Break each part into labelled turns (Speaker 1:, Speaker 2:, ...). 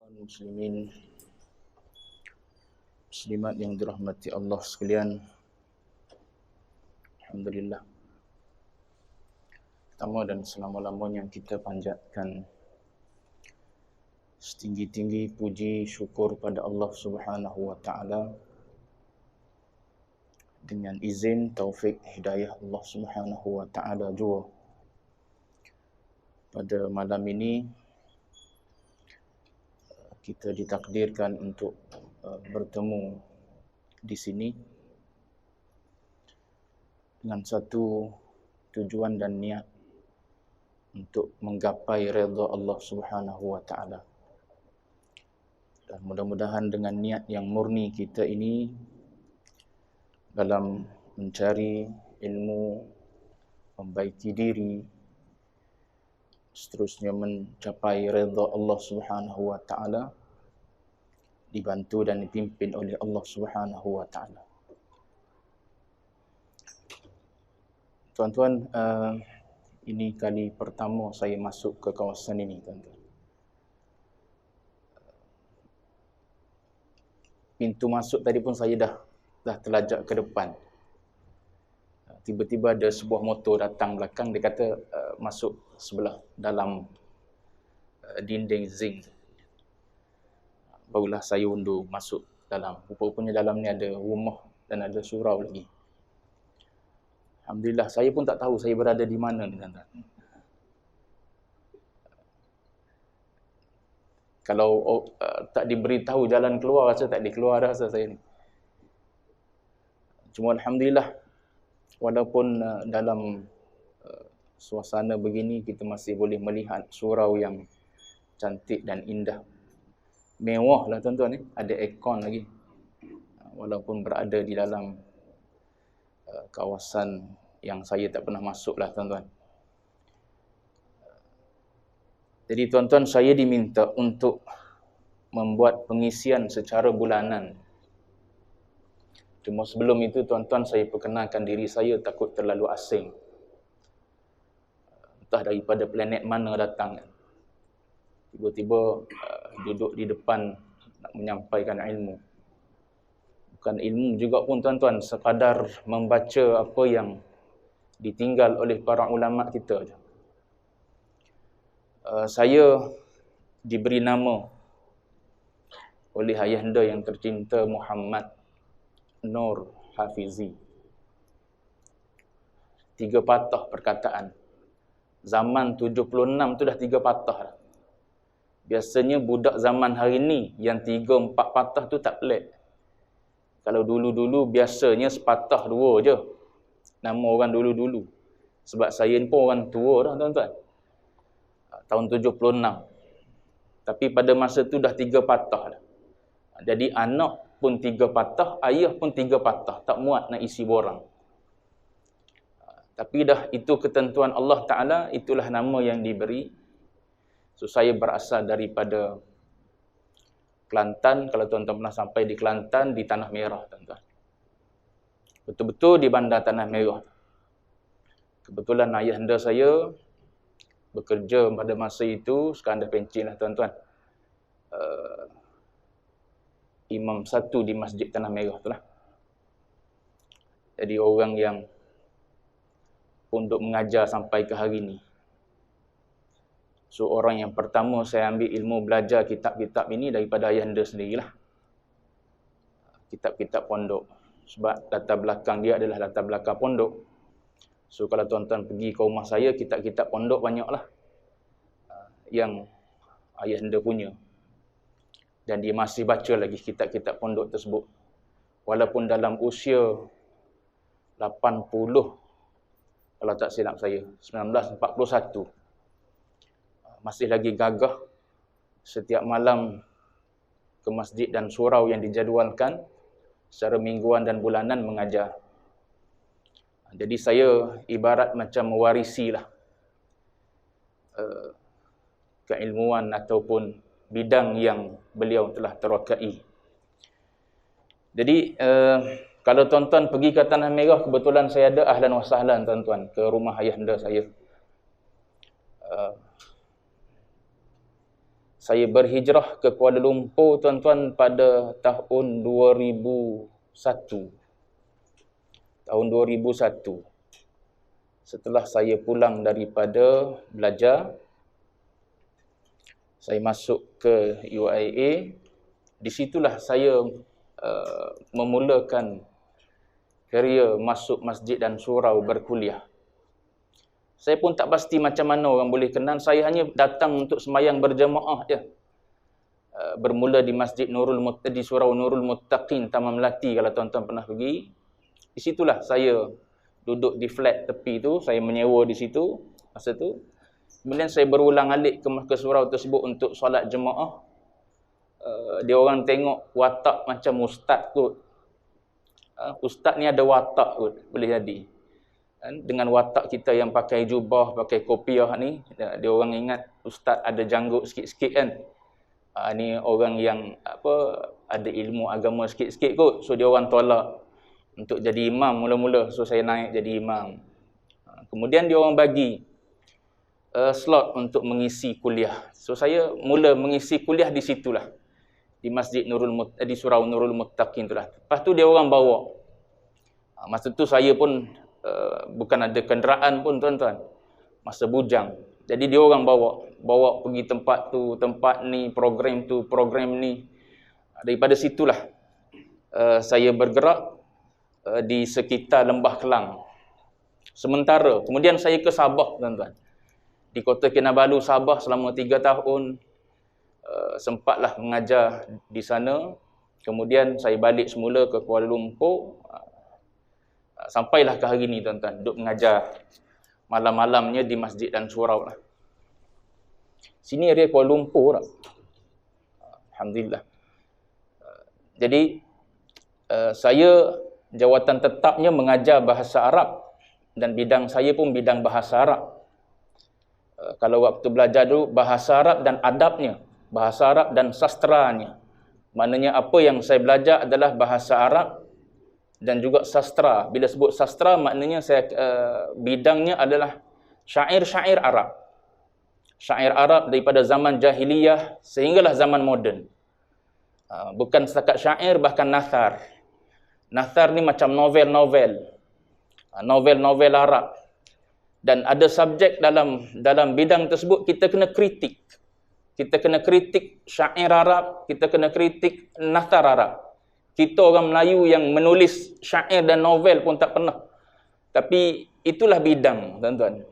Speaker 1: Muslimin, muslimat yang dirahmati Allah sekalian. Alhamdulillah. Pertama dan selama-lamanya kita panjatkan setinggi-tinggi puji syukur pada Allah Subhanahu wa taala dengan izin taufik hidayah Allah Subhanahu wa taala jua. Pada malam ini kita ditakdirkan untuk bertemu di sini dengan satu tujuan dan niat untuk menggapai redha Allah Subhanahu wa taala. Dan mudah-mudahan dengan niat yang murni kita ini dalam mencari ilmu, membaiki diri, seterusnya mencapai redha Allah Subhanahu wa taala, dibantu dan dipimpin oleh Allah Subhanahu wa taala. Tuan-tuan, ini kali pertama saya masuk ke kawasan ini, tuan-tuan. Pintu masuk tadi pun saya dah terlajak ke depan. Tiba-tiba ada sebuah motor datang belakang, dia kata masuk sebelah dalam dinding zinc. Barulah saya undur masuk dalam. Rupanya dalam ni ada rumah dan ada surau lagi. Alhamdulillah, saya pun tak tahu saya berada di mana ni, tuan-tuan. Kalau tak diberitahu jalan keluar, rasa tak dikeluar dah rasa saya ni. Cuma Alhamdulillah, walaupun dalam suasana begini, kita masih boleh melihat surau yang cantik dan indah. Mewah lah, tuan-tuan. Ada aircon lagi. Walaupun berada di dalam kawasan yang saya tak pernah masuk lah, tuan-tuan. Jadi tuan-tuan, saya diminta untuk membuat pengisian secara bulanan. Cuma sebelum itu, tuan-tuan, saya perkenalkan diri saya, takut terlalu asing. Entah daripada planet mana datang. Tiba-tiba duduk di depan nak menyampaikan ilmu. Bukan ilmu juga pun, tuan-tuan, sekadar membaca apa yang ditinggal oleh para ulama kita. Saya diberi nama oleh ayahanda yang tercinta Muhammad Nur Hafizi. 3 patah perkataan. Zaman 76 tu dah 3 patah dah. Biasanya budak zaman hari ni yang 3-4 patah tu tak pelik. Kalau dulu-dulu biasanya sepatah 2 je. Nama orang dulu-dulu. Sebab saya ni pun orang tua dah, tuan-tuan. Tahun 76. Tapi pada masa tu dah 3 patah dah. Jadi anak pun 3 patah, ayah pun 3 patah. Tak muat nak isi borang. Tapi dah itu ketentuan Allah Ta'ala, itulah nama yang diberi. So saya berasal daripada Kelantan. Kalau tuan-tuan pernah sampai di Kelantan, di Tanah Merah, tuan-tuan. Betul-betul di bandar Tanah Merah. Kebetulan ayahanda saya bekerja pada masa itu, sekarang dah pencen lah, tuan-tuan. Imam satu di Masjid Tanah Merah tu lah. Jadi orang yang untuk mengajar sampai ke hari ni. So orang yang pertama saya ambil ilmu belajar kitab-kitab ini daripada ayahanda sendirilah. Kitab-kitab pondok. Sebab latar belakang dia adalah latar belakang pondok. So kalau tuan-tuan pergi ke rumah saya, kitab-kitab pondok banyaklah yang ayahanda punya. Dan dia masih baca lagi kitab-kitab pondok tersebut. Walaupun dalam usia 80, kalau tak silap saya, 1941. Masih lagi gagah setiap malam ke masjid dan surau yang dijadualkan secara mingguan dan bulanan mengajar. Jadi saya ibarat macam mewarisilah keilmuan ataupun bidang yang beliau telah terokai. Jadi kalau tuan-tuan pergi ke Tanah Merah, kebetulan saya ada ahlan wa sahlan, tuan-tuan, ke rumah ayahanda saya. Saya berhijrah ke Kuala Lumpur, tuan-tuan, pada tahun 2001. Tahun 2001. Setelah saya pulang daripada belajar, saya masuk ke UIA. Di situlah saya memulakan kerjaya masuk masjid dan surau berkuliah. Saya pun tak pasti macam mana orang boleh kenal. Saya hanya datang untuk sembahyang berjemaah je. Bermula di Masjid di Surau Nurul Muttaqin, Taman Melati, kalau tuan-tuan pernah pergi. Di situlah saya duduk di flat tepi tu, saya menyewa di situ masa tu. Kemudian saya berulang-alik ke surau tersebut untuk solat jemaah. Dia orang tengok watak macam ustaz kot. Ustaz ni ada watak kot, boleh jadi. Dengan watak kita yang pakai jubah, pakai kopiah ni, dia orang ingat ustaz ada janggut sikit-sikit kan. Ni orang yang ada ilmu agama sikit-sikit kot. So dia orang tolak untuk jadi imam mula-mula. So saya naik jadi imam. Kemudian dia orang bagi slot untuk mengisi kuliah. So saya mula mengisi kuliah di situlah. Di Masjid di Surau Nurul Muttaqin tu lah. Lepas tu dia orang bawa. Masa tu saya pun bukan ada kenderaan pun, tuan-tuan. Masa bujang. Jadi dia orang bawa pergi tempat tu, tempat ni, program tu, program ni. Daripada situlah saya bergerak di sekitar Lembah Kelang. Sementara, kemudian saya ke Sabah, tuan-tuan. Di Kota Kinabalu, Sabah selama 3 tahun. Sempatlah mengajar di sana. Kemudian saya balik semula ke Kuala Lumpur. Sampailah ke hari ni, tuan-tuan, duduk mengajar malam-malamnya di masjid dan surau lah. Sini area Kuala Lumpur lah. Alhamdulillah. Jadi saya jawatan tetapnya mengajar bahasa Arab, dan bidang saya pun bidang bahasa Arab. Kalau waktu belajar dulu, bahasa Arab dan adabnya, bahasa Arab dan sastranya. Maknanya apa yang saya belajar adalah bahasa Arab dan juga sastra. Bila sebut sastra, maknanya saya bidangnya adalah syair-syair Arab. Syair Arab daripada zaman jahiliyah sehinggalah zaman moden. Bukan setakat syair, bahkan nathar. Nathar ni macam novel-novel. Novel-novel Arab. Dan ada subjek dalam bidang tersebut, kita kena kritik. Kita kena kritik syair Arab, kita kena kritik nathar Arab. Kita orang Melayu yang menulis syair dan novel pun tak pernah. Tapi itulah bidang, tuan-tuan.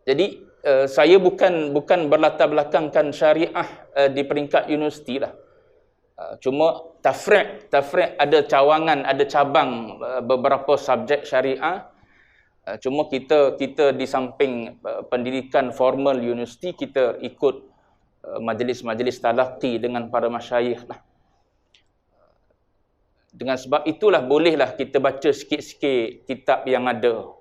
Speaker 1: Jadi saya bukan berlatar belakangkan syariah di peringkat universiti lah. Cuma tafriq ada cawangan, ada cabang beberapa subjek syariah. Cuma kita di samping pendidikan formal universiti, kita ikut majlis-majlis talaqi dengan para masyayikh lah. Dengan sebab itulah bolehlah kita baca sikit-sikit kitab yang ada.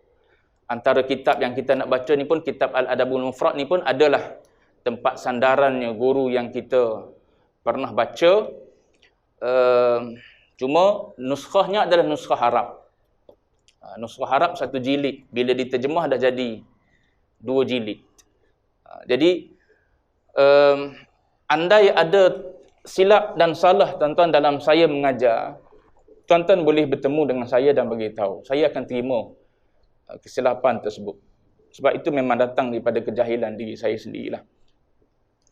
Speaker 1: Antara kitab yang kita nak baca ni pun, kitab Al-Adabul Mufrad ni pun adalah tempat sandarannya guru yang kita pernah baca. Cuma nuskhahnya adalah nuskhah Arab. Nuskhah Arab 1 jilid. Bila diterjemah dah jadi 2 jilid. Jadi, andai ada silap dan salah, tuan-tuan, dalam saya mengajar, tuan-tuan boleh bertemu dengan saya dan beritahu. Saya akan terima kesilapan tersebut. Sebab itu memang datang daripada kejahilan diri saya sendirilah.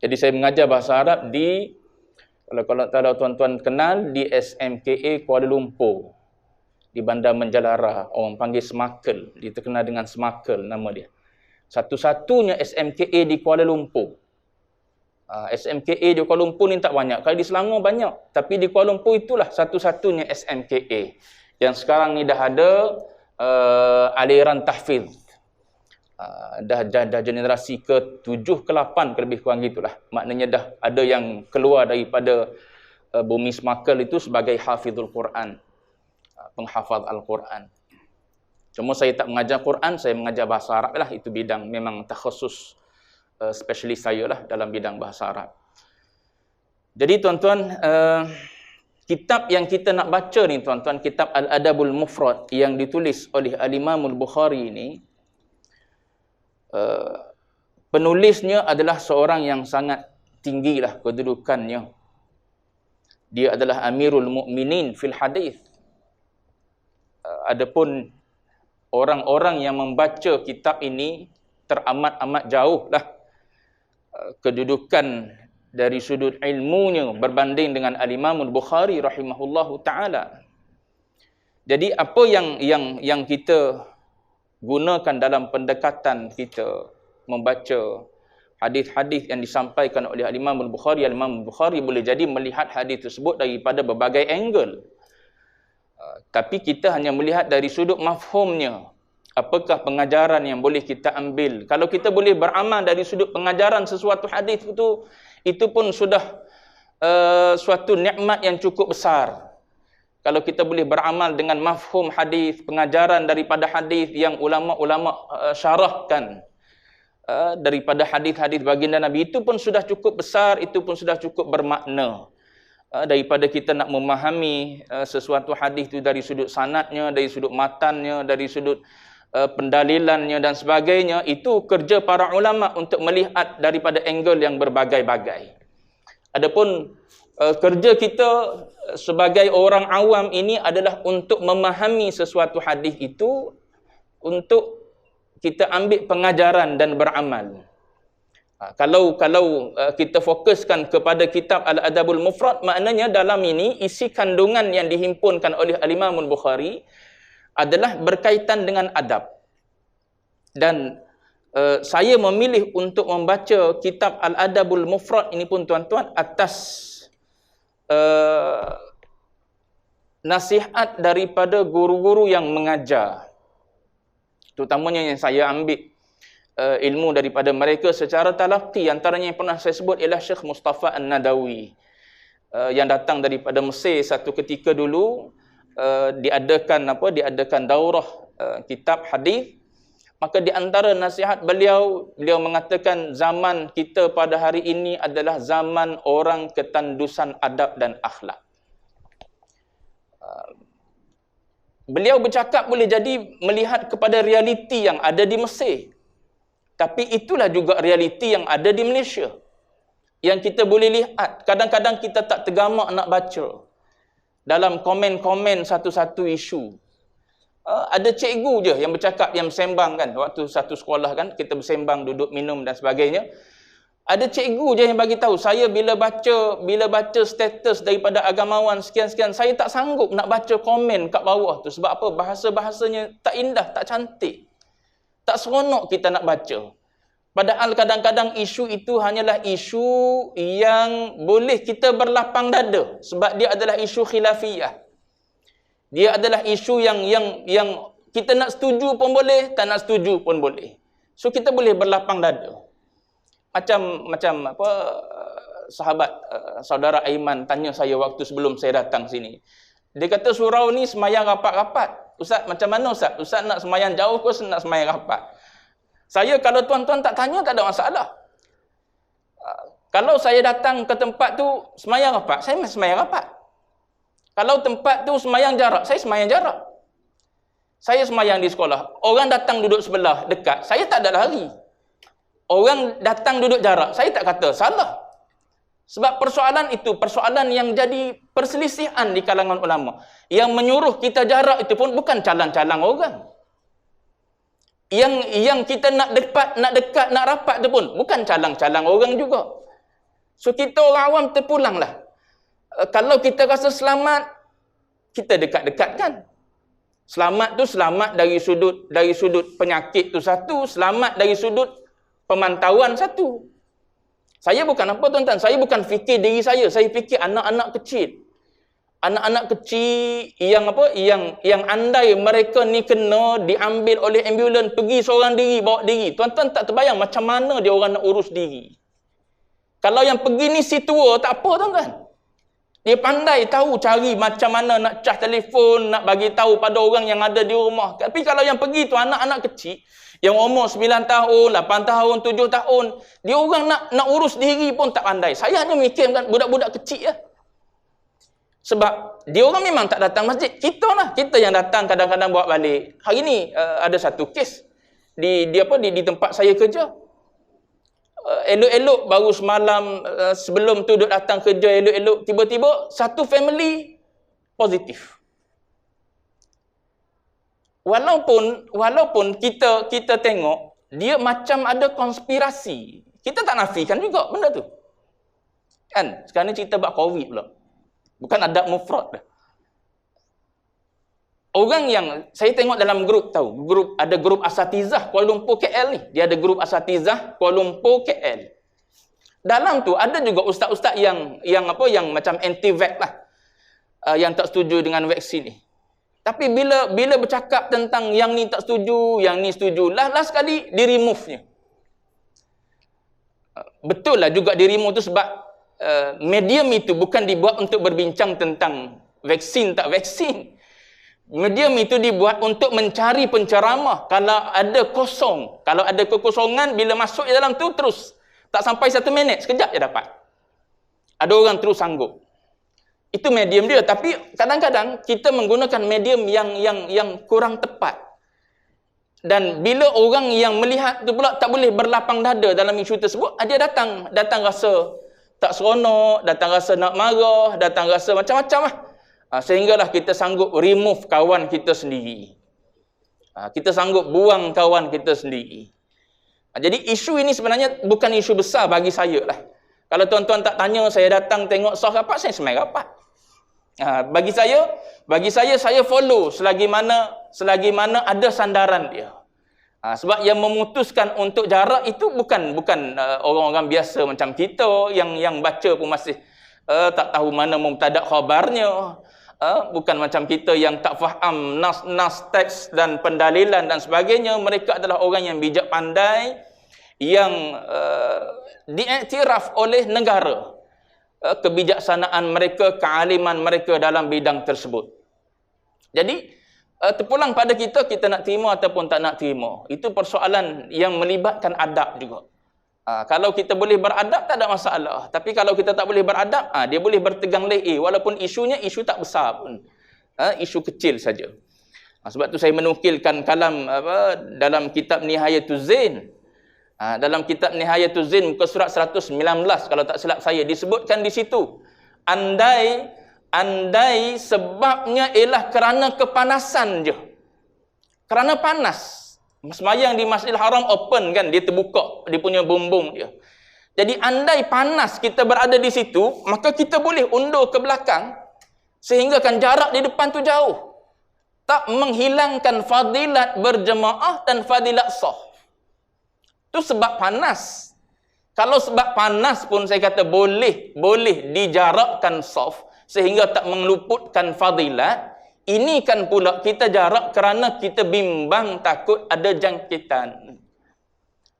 Speaker 1: Jadi saya mengajar bahasa Arab di, kalau tuan-tuan kenal, di SMKA Kuala Lumpur. Di Bandar Menjalara. Orang panggil Semakel. Dia terkenal dengan Semakel nama dia. Satu-satunya SMKA di Kuala Lumpur. SMKA di Kuala Lumpur ni tak banyak. Kalau di Selangor banyak. Tapi di Kuala Lumpur itulah satu-satunya SMKA. Yang sekarang ni dah ada aliran tahfiz. Dah generasi ke-7 ke-8 lebih kurang gitulah. Maknanya dah ada yang keluar daripada bumi Semakel itu sebagai hafizul Quran. Penghafaz Al-Quran. Cuma saya tak mengajar Quran, saya mengajar bahasa Arab lah. Itu bidang memang takhusus spesialis saya lah dalam bidang bahasa Arab. Jadi tuan-tuan, kitab yang kita nak baca ni tuan-tuan, kitab Al-Adabul Mufrad yang ditulis oleh Al-Imamul Bukhari ni, penulisnya adalah seorang yang sangat tinggilah kedudukannya. Dia adalah Amirul Mukminin fil hadis. Adapun orang-orang yang membaca kitab ini teramat-amat jauhlah kedudukan dari sudut ilmunya berbanding dengan Al-Imam Al-Bukhari rahimahullahu taala. Jadi apa yang kita gunakan dalam pendekatan kita membaca hadis-hadis yang disampaikan oleh Al-Imam Al-Bukhari, Al-Imam Al-Bukhari boleh jadi melihat hadis tersebut daripada berbagai angle. Tapi kita hanya melihat dari sudut mafhumnya. Apakah pengajaran yang boleh kita ambil? Kalau kita boleh beramal dari sudut pengajaran sesuatu hadis itu pun sudah suatu nikmat yang cukup besar. Kalau kita boleh beramal dengan mafhum hadis, pengajaran daripada hadis yang ulama-ulama syarahkan daripada hadis-hadis baginda Nabi, itu pun sudah cukup besar, itu pun sudah cukup bermakna. Daripada kita nak memahami sesuatu hadis itu dari sudut sanadnya, dari sudut matannya, dari sudut pendalilannya dan sebagainya, itu kerja para ulama untuk melihat daripada angle yang berbagai-bagai. Adapun kerja kita sebagai orang awam ini adalah untuk memahami sesuatu hadis itu, untuk kita ambil pengajaran dan beramal. Kalau kita fokuskan kepada kitab Al-Adabul Mufrad, maknanya dalam ini isi kandungan yang dihimpunkan oleh Al-Imam Al-Bukhari adalah berkaitan dengan adab. Dan saya memilih untuk membaca kitab Al-Adabul Mufrad ini pun tuan-tuan atas nasihat daripada guru-guru yang mengajar. Terutamanya yang saya ambil ilmu daripada mereka secara talaqi. Antaranya yang pernah saya sebut ialah Syekh Mustafa An-Nadawi yang datang daripada Mesir satu ketika dulu. Diadakan daurah kitab hadis. Maka di antara nasihat beliau mengatakan zaman kita pada hari ini adalah zaman orang ketandusan adab dan akhlak. Beliau bercakap boleh jadi melihat kepada realiti yang ada di Mesir. Tapi itulah juga realiti yang ada di Malaysia. Yang kita boleh lihat, kadang-kadang kita tak tergamak nak baca. Dalam komen-komen satu-satu isu. Ada cikgu je yang bercakap, yang bersembang kan. Waktu satu sekolah kan, kita bersembang, duduk minum dan sebagainya. Ada cikgu je yang bagi tahu, saya bila baca status daripada agamawan sekian-sekian, saya tak sanggup nak baca komen kat bawah tu. Sebab apa? Bahasa-bahasanya tak indah, tak cantik. Tak seronok kita nak baca. Padahal kadang-kadang isu itu hanyalah isu yang boleh kita berlapang dada. Sebab dia adalah isu khilafiyah. Dia adalah isu yang kita nak setuju pun boleh, tak nak setuju pun boleh. So kita boleh berlapang dada. Macam sahabat saudara Aiman tanya saya waktu sebelum saya datang sini. Dia kata surau ni semayang rapat-rapat. Ustaz, macam mana Ustaz? Ustaz nak semayang jauh ke nak semayang rapat? Saya kalau tuan-tuan tak tanya tak ada masalah. Kalau saya datang ke tempat tu semayang rapat, saya masih semayang rapat. Kalau tempat tu semayang jarak, saya semayang jarak. Saya semayang di sekolah. Orang datang duduk sebelah, dekat. Saya tak ada lari. Orang datang duduk jarak, saya tak kata salah. Sebab persoalan itu, persoalan yang jadi perselisihan di kalangan ulama. Yang menyuruh kita jarak itu pun bukan calang-calang orang. Yang kita nak dekat, nak rapat itu pun bukan calang-calang orang juga. So kita orang awam terpulanglah. Kalau kita rasa selamat, kita dekat-dekatkan. Selamat tu selamat dari sudut penyakit tu satu, selamat dari sudut pemantauan satu. Saya bukan apa tuan-tuan, saya bukan fikir diri saya fikir anak-anak kecil. Anak-anak kecil yang andai mereka ni kena diambil oleh ambulans pergi seorang diri, bawa diri. Tuan-tuan tak terbayang macam mana dia orang nak urus diri. Kalau yang pergi ni si tua tak apa tuan-tuan. Dia pandai tahu cari macam mana nak cas telefon, nak bagi tahu pada orang yang ada di rumah. Tapi kalau yang pergi tu anak-anak kecil, yang umur 9 tahun, 8 tahun, 7 tahun, dia orang nak urus diri pun tak pandai. Saya hanya mikirkan budak-budak kecil lah. Sebab dia orang memang tak datang masjid. Kita yang datang kadang-kadang bawa balik. Hari ni ada satu kes di tempat saya kerja. elok-elok, baru semalam sebelum tu duk datang kerja elok-elok, tiba-tiba satu family positif. Walaupun kita tengok dia macam ada konspirasi. Kita tak nafikan juga benda tu. Kan? Sekarang ni cerita bab COVID pula. Bukan adab mufrad dah. Orang yang saya tengok dalam grup ada grup asatizah Kuala Lumpur KL ni. Dia ada grup asatizah Kuala Lumpur KL. Dalam tu ada juga ustaz-ustaz yang macam anti-vax lah. Yang tak setuju dengan vaksin ni. Tapi bila bercakap tentang yang ni tak setuju, yang ni setuju, last sekali di remove-nya. Betul lah juga di remove tu sebab medium itu bukan dibuat untuk berbincang tentang vaksin tak vaksin. Medium itu dibuat untuk mencari penceramah. Kalau ada kosong, kalau ada kekosongan, bila masuk di dalam tu terus. Tak sampai 1 minit, sekejap je dapat. Ada orang terus sanggup. Itu medium dia. Tapi kadang-kadang kita menggunakan medium yang kurang tepat. Dan bila orang yang melihat tu pula tak boleh berlapang dada dalam isu tersebut, dia datang rasa tak seronok, datang rasa nak marah, datang rasa macam-macam lah. Sehinggalah kita sanggup remove kawan kita sendiri. Kita sanggup buang kawan kita sendiri. Jadi isu ini sebenarnya bukan isu besar bagi saya lah. Kalau tuan-tuan tak tanya, saya datang tengok sah rapat, saya semai rapat. Bagi saya follow selagi mana ada sandaran dia. Sebab yang memutuskan untuk jarak itu bukan orang-orang biasa macam kita yang baca pun masih tak tahu mana mubtada' khabarnya. Bukan macam kita yang tak faham nas teks dan pendalilan dan sebagainya. Mereka adalah orang yang bijak pandai, yang diiktiraf oleh negara kebijaksanaan mereka, kealiman mereka dalam bidang tersebut. Jadi terpulang pada kita nak terima ataupun tak nak terima. Itu persoalan yang melibatkan adab juga. Kalau kita boleh beradab, tak ada masalah. Tapi kalau kita tak boleh beradab, dia boleh bertegang leher. Walaupun isunya isu tak besar pun. Isu kecil saja. Sebab tu saya menukilkan kalam dalam kitab Nihayatul Zain. Dalam kitab Nihayatul Zain, muka surat 119, kalau tak silap saya, disebutkan di situ. Andai sebabnya ialah kerana kepanasan je. Kerana panas. Semayang di Masjidil Haram open kan, dia terbuka, dia punya bumbung dia. Jadi andai panas kita berada di situ, maka kita boleh undur ke belakang sehingga kan jarak di depan tu jauh. Tak menghilangkan fadilat berjemaah dan fadilat sah. Itu sebab panas. Kalau sebab panas pun saya kata boleh dijarakkan saf sehingga tak meluputkan fadilat. Ini kan pula kita jarak kerana kita bimbang takut ada jangkitan.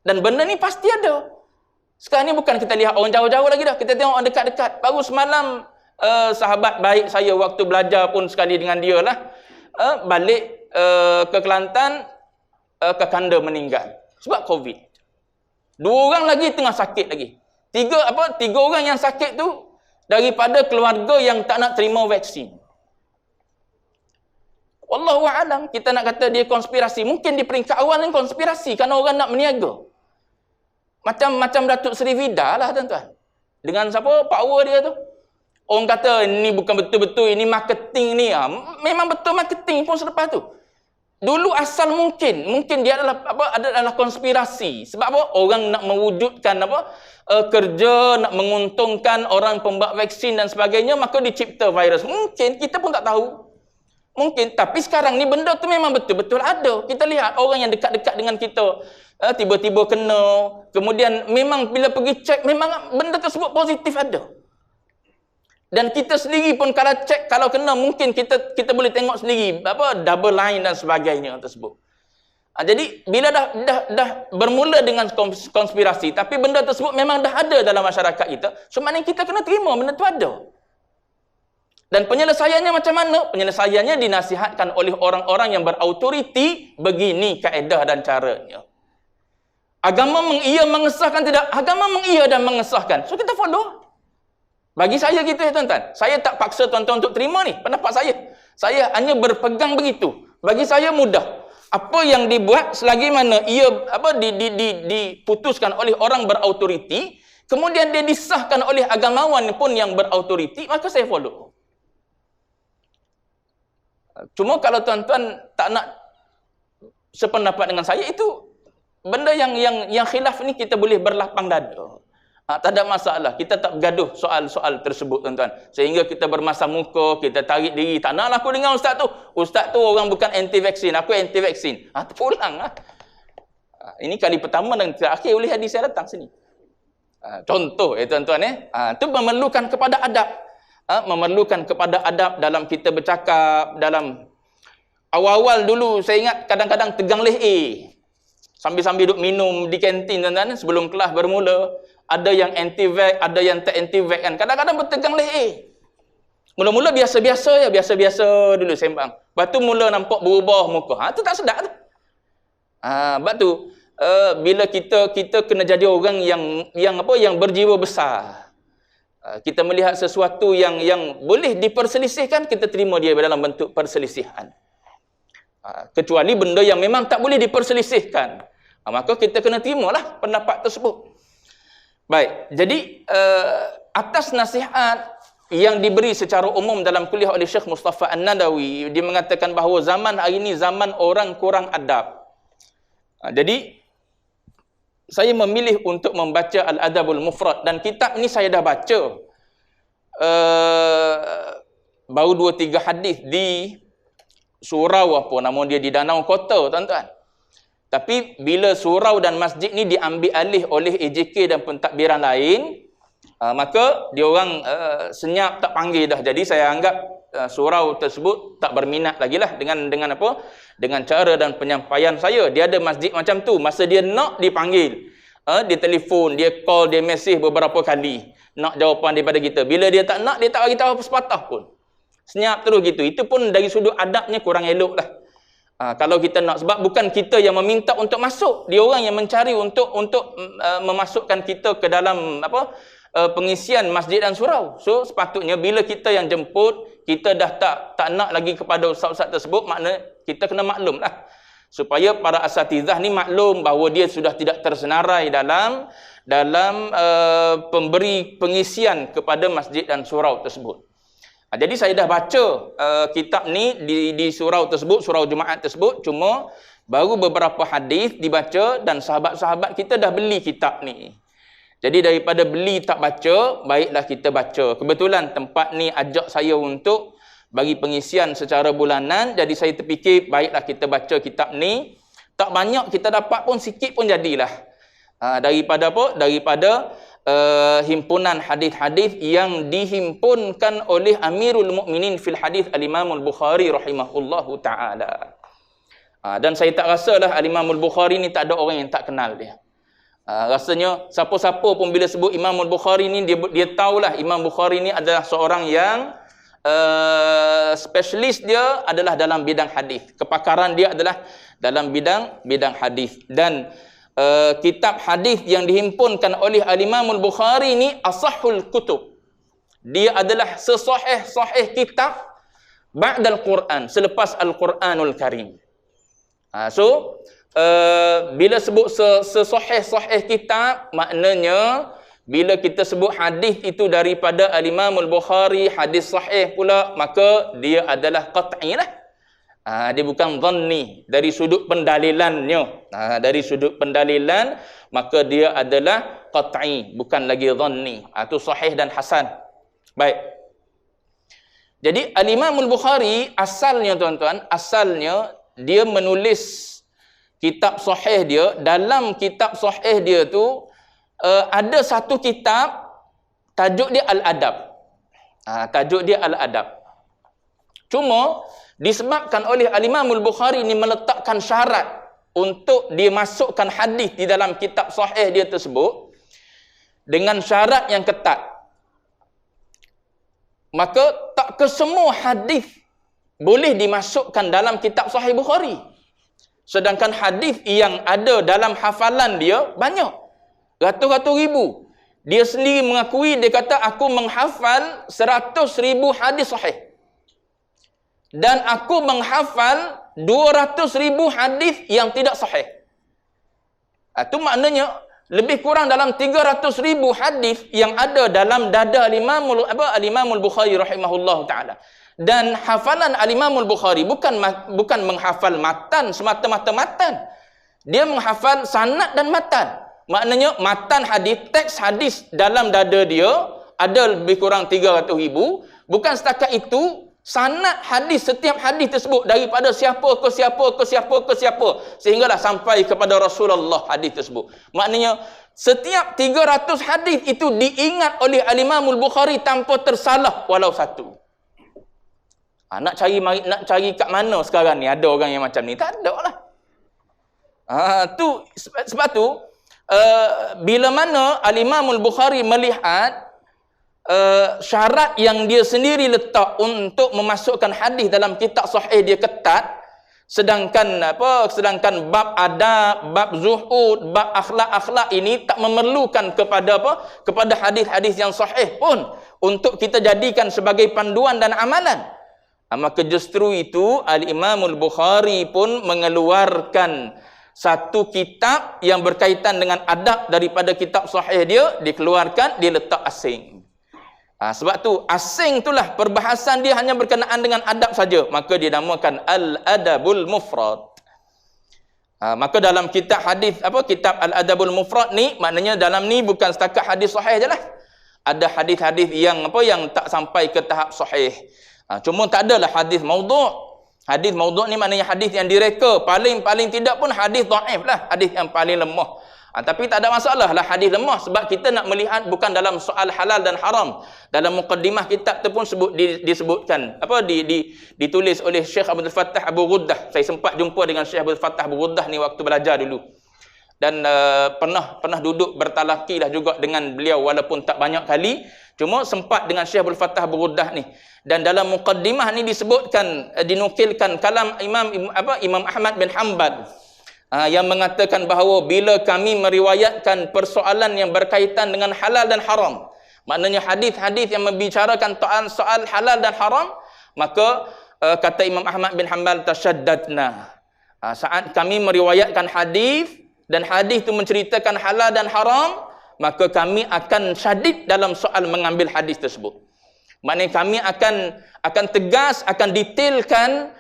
Speaker 1: Dan benda ni pasti ada. Sekarang ni bukan kita lihat orang jauh-jauh lagi dah. Kita tengok orang dekat-dekat. Baru semalam sahabat baik saya waktu belajar pun sekali dengan dia lah. Balik ke Kelantan, kekanda meninggal. Sebab COVID. 2 orang lagi tengah sakit lagi. 3 orang yang sakit tu daripada keluarga yang tak nak terima vaksin. Wallahu a'lam, kita nak kata dia konspirasi. Mungkin di peringkat awal ni konspirasi kerana orang nak meniaga. Macam Datuk Seri Vida lah tuan-tuan. Dengan siapa? Power dia tu. Orang kata ini bukan betul-betul, ini marketing ni. Memang betul marketing pun selepas tu. Dulu asal mungkin dia adalah konspirasi. Sebab apa? Orang nak mewujudkan kerja, nak menguntungkan orang pembuat vaksin dan sebagainya, maka dicipta virus. Mungkin kita pun tak tahu. Mungkin, tapi sekarang ni benda tu memang betul-betul ada. Kita lihat orang yang dekat-dekat dengan kita tiba-tiba kena, kemudian memang bila pergi cek memang benda tersebut positif ada. Dan kita sendiri pun kalau cek, kalau kena mungkin kita boleh tengok sendiri double line dan sebagainya tersebut. Jadi bila dah bermula dengan konspirasi, tapi benda tersebut memang dah ada dalam masyarakat kita, so maknanya kita kena terima benda tu ada. Dan penyelesaiannya macam mana? Penyelesaiannya dinasihatkan oleh orang-orang yang berautoriti, begini kaedah dan caranya. Agama mengiya mengesahkan tidak? Agama mengiya dan mengesahkan. So kita follow. Bagi saya gitu ya tuan-tuan. Saya tak paksa tuan-tuan untuk terima ni pendapat saya. Saya hanya berpegang begitu. Bagi saya mudah. apa yang dibuat selagi mana ia diputuskan oleh orang berautoriti, kemudian dia disahkan oleh agamawan pun yang berautoriti, maka saya follow. Cuma kalau tuan-tuan tak nak sependapat dengan saya, itu benda yang khilaf ni kita boleh berlapang dada. Tak ada masalah. Kita tak bergaduh soal-soal tersebut, tuan-tuan. Sehingga kita bermasa muka, kita tarik diri. Tak naklah aku dengan ustaz tu. Ustaz tu orang bukan anti-vaksin, aku anti-vaksin. Terpulang lah. Ini kali pertama dan terakhir oleh hadis saya datang sini. Contoh, tuan-tuan. Itu memerlukan kepada adab. Memerlukan kepada adab dalam kita bercakap, dalam awal-awal dulu saya ingat kadang-kadang tegang leher. Sambil-sambil duduk minum di kantin, tuan-tuan, sebelum kelas bermula. Ada yang anti-vax, ada yang tak anti-vax kan. Kadang-kadang bertegang leher. Mula-mula biasa-biasa je, biasa-biasa dulu sembang. Lepas tu mula nampak berubah muka. Tu tak sedap tu. Sebab tu bila kita kena jadi orang yang berjiwa besar. Kita melihat sesuatu yang boleh diperselisihkan, kita terima dia dalam bentuk perselisihan. Kecuali benda yang memang tak boleh diperselisihkan. Maka kita kena terimalah pendapat tersebut. Baik, jadi atas nasihat yang diberi secara umum dalam kuliah oleh Syekh Mustafa An-Nadawi, dia mengatakan bahawa zaman hari ini zaman orang kurang adab. Jadi saya memilih untuk membaca Al-Adabul Mufrad, dan kitab ini saya dah baca baru 2-3 hadis di surau apa nama dia di Danau Kota, tuan-tuan. Tapi bila surau dan masjid ni diambil alih oleh AJK dan pentadbiran lain, maka diorang senyap tak panggil dah. Jadi saya anggap surau tersebut tak berminat lagi lah dengan apa? Dengan cara dan penyampaian saya. Dia ada masjid macam tu. Masa dia nak dipanggil, dia telefon, dia call, dia mesej beberapa kali nak jawapan daripada kita. Bila dia tak nak, dia tak bagi tahu apa sepatah pun. Senyap terus gitu. Itu pun dari sudut adabnya kurang elok lah. Kalau kita nak, sebab bukan kita yang meminta untuk masuk, dia orang yang mencari untuk memasukkan kita ke dalam pengisian masjid dan surau. So sepatutnya bila kita yang jemput, kita dah tak nak lagi kepada ustaz-ustaz tersebut, makna kita kena maklum lah, supaya para asatizah ni maklum bahawa dia sudah tidak tersenarai dalam pemberi pengisian kepada masjid dan surau tersebut. Jadi saya dah baca kitab ni di surau tersebut, surau Jumaat tersebut, cuma baru beberapa hadis dibaca dan sahabat-sahabat kita dah beli kitab ni. Jadi daripada beli tak baca, baiklah kita baca. Kebetulan tempat ni ajak saya untuk bagi pengisian secara bulanan, jadi saya terfikir baiklah kita baca kitab ni. Tak banyak kita dapat pun, sikit pun jadilah. Daripada apa? Daripada himpunan hadis-hadis yang dihimpunkan oleh Amirul Mukminin fil hadis Al-Imam Al-Bukhari rahimahullahu taala. Dan saya tak rasalah Al-Imam Al-Bukhari ni tak ada orang yang tak kenal dia. Rasanya siapa-siapa pun bila sebut Imam Al-Bukhari ni, dia tahulah Imam Bukhari ni adalah seorang yang spesialis dia adalah dalam bidang hadis. Kepakaran dia adalah dalam bidang hadis. Dan kitab hadis yang dihimpunkan oleh Al-Imam Al-Bukhari ni asahhul kutub. Dia adalah sesahih kitab ba'dal Quran, selepas Al-Quranul Karim. Bila sebut sesahih kitab, maknanya bila kita sebut hadis itu daripada Al-Imam Al-Bukhari, hadis sahih pula, maka dia adalah qat'i lah. Dia bukan dhanni dari sudut pendalilannya. Dari sudut pendalilan, maka dia adalah qat'i, bukan lagi dhanni. Itu sahih dan hasan. Baik. Jadi Al-Imam Al-Bukhari asalnya, tuan-tuan, dia menulis kitab sahih dia. Dalam kitab sahih dia tu ada satu kitab tajuk dia Al-Adab. Tajuk dia Al-Adab. Cuma disebabkan oleh Al-Imam Al-Bukhari ni meletakkan syarat untuk dia masukkan hadis di dalam kitab sahih dia tersebut dengan syarat yang ketat. Maka tak kesemua hadis boleh dimasukkan dalam kitab sahih Bukhari. Sedangkan hadis yang ada dalam hafalan dia banyak. Ratus-ratus ribu. Dia sendiri mengakui, dia kata aku menghafal 100,000 hadis sahih. Dan aku menghafal 200,000 hadis yang tidak sahih. Itu maknanya lebih kurang dalam 300,000 hadis yang ada dalam dada Al-Imamul Bukhari rahimahullah taala. Dan hafalan Al-Imamul Bukhari bukan menghafal matan semata-mata matan. Dia menghafal sanad dan matan. Maknanya matan hadis, teks hadis dalam dada dia ada lebih kurang 300,000. Bukan setakat itu, sanad hadis, setiap hadis tersebut daripada siapa ke siapa ke siapa ke siapa sehinggalah sampai kepada Rasulullah hadis tersebut. Maknanya setiap 300 hadis itu diingat oleh Al-Imamul Bukhari tanpa tersalah walau satu. Nak cari kat mana sekarang ni ada orang yang macam ni? Tak ada lah. Sebab tu bila mana Al-Imamul Bukhari melihat syarat yang dia sendiri letak untuk memasukkan hadis dalam kitab sahih dia ketat, sedangkan bab adab, bab zuhud, bab akhlak ini tak memerlukan kepada hadis-hadis yang sahih pun untuk kita jadikan sebagai panduan dan amalan. Maka justru itu Al-Imamul Bukhari pun mengeluarkan satu kitab yang berkaitan dengan adab daripada kitab sahih dia, dikeluarkan, dia letak asing. Sebab tu asing itulah perbahasan dia hanya berkenaan dengan adab saja, maka dinamakan Al-Adabul Mufrad. Maka dalam kitab hadis kitab Al-Adabul Mufrad ni, maknanya dalam ni bukan setakat hadis sahih jelah. Ada hadis-hadis yang tak sampai ke tahap sahih. Cuma tak adalah hadis maudhu'. Hadis maudhu' ni maknanya hadis yang direka, paling tidak pun hadis dhaif lah, hadis yang paling lemah. Tapi tak ada masalah lah hadis lemah, sebab kita nak melihat bukan dalam soal halal dan haram. Dalam muqaddimah kitab tu pun disebutkan ditulis oleh Syekh Abdul Fattah Abu Ghuddah. Saya sempat jumpa dengan Syekh Abdul Fattah Abu Ghuddah ni waktu belajar dulu. Dan pernah duduk bertalaki lah juga dengan beliau walaupun tak banyak kali. Cuma sempat dengan Syekh Abdul Fattah Abu Ghuddah ni. Dan dalam muqaddimah ni disebutkan, dinukilkan kalam Imam Ahmad bin Hanbal yang mengatakan bahawa bila kami meriwayatkan persoalan yang berkaitan dengan halal dan haram, maknanya hadis-hadis yang membicarakan soal halal dan haram, maka kata Imam Ahmad bin Hanbal, tasyaddadna. Saat kami meriwayatkan hadis dan hadis itu menceritakan halal dan haram, maka kami akan syadid dalam soal mengambil hadis tersebut. Maknanya kami akan tegas, akan detailkan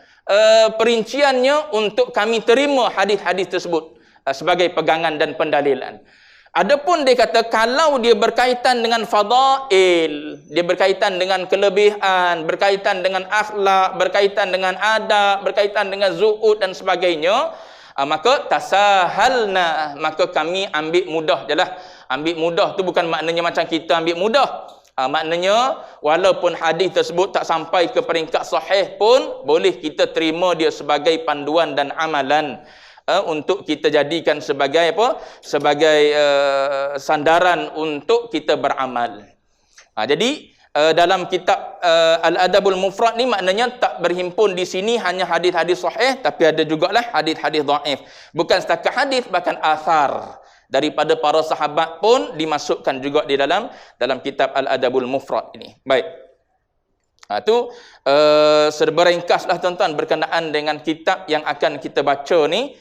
Speaker 1: perinciannya untuk kami terima hadis-hadis tersebut sebagai pegangan dan pendalilan. Adapun dia kata kalau dia berkaitan dengan fadail, dia berkaitan dengan kelebihan, berkaitan dengan akhlak, berkaitan dengan adab, berkaitan dengan zuhud dan sebagainya, maka tasahalna, maka kami ambil mudah je lah. Ambil mudah tu bukan maknanya macam kita ambil mudah. Maknanya walaupun hadis tersebut tak sampai ke peringkat sahih pun boleh kita terima dia sebagai panduan dan amalan untuk kita jadikan sebagai sandaran untuk kita beramal. Jadi dalam kitab Al-Adabul Mufrad ni maknanya tak berhimpun di sini hanya hadis-hadis sahih, tapi ada jugalah hadis-hadis dhaif. Bukan setakat hadis, bahkan athar daripada para sahabat pun dimasukkan juga di dalam kitab Al-Adabul Mufrad ini. Baik. Itu serba ringkaslah tuan-tuan berkenaan dengan kitab yang akan kita baca ni.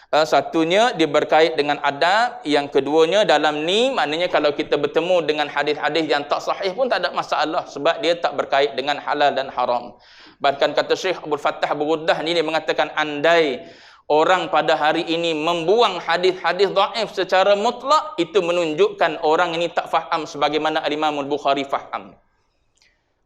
Speaker 1: Satunya dia berkait dengan adab, yang keduanya dalam ni maknanya kalau kita bertemu dengan hadis-hadis yang tak sahih pun tak ada masalah sebab dia tak berkait dengan halal dan haram. Bahkan kata Syekh Abdul Fattah Abu Ghuddah ni, dia mengatakan andai orang pada hari ini membuang hadis-hadis dhaif secara mutlak, itu menunjukkan orang ini tak faham sebagaimana Al-Imamul Bukhari faham.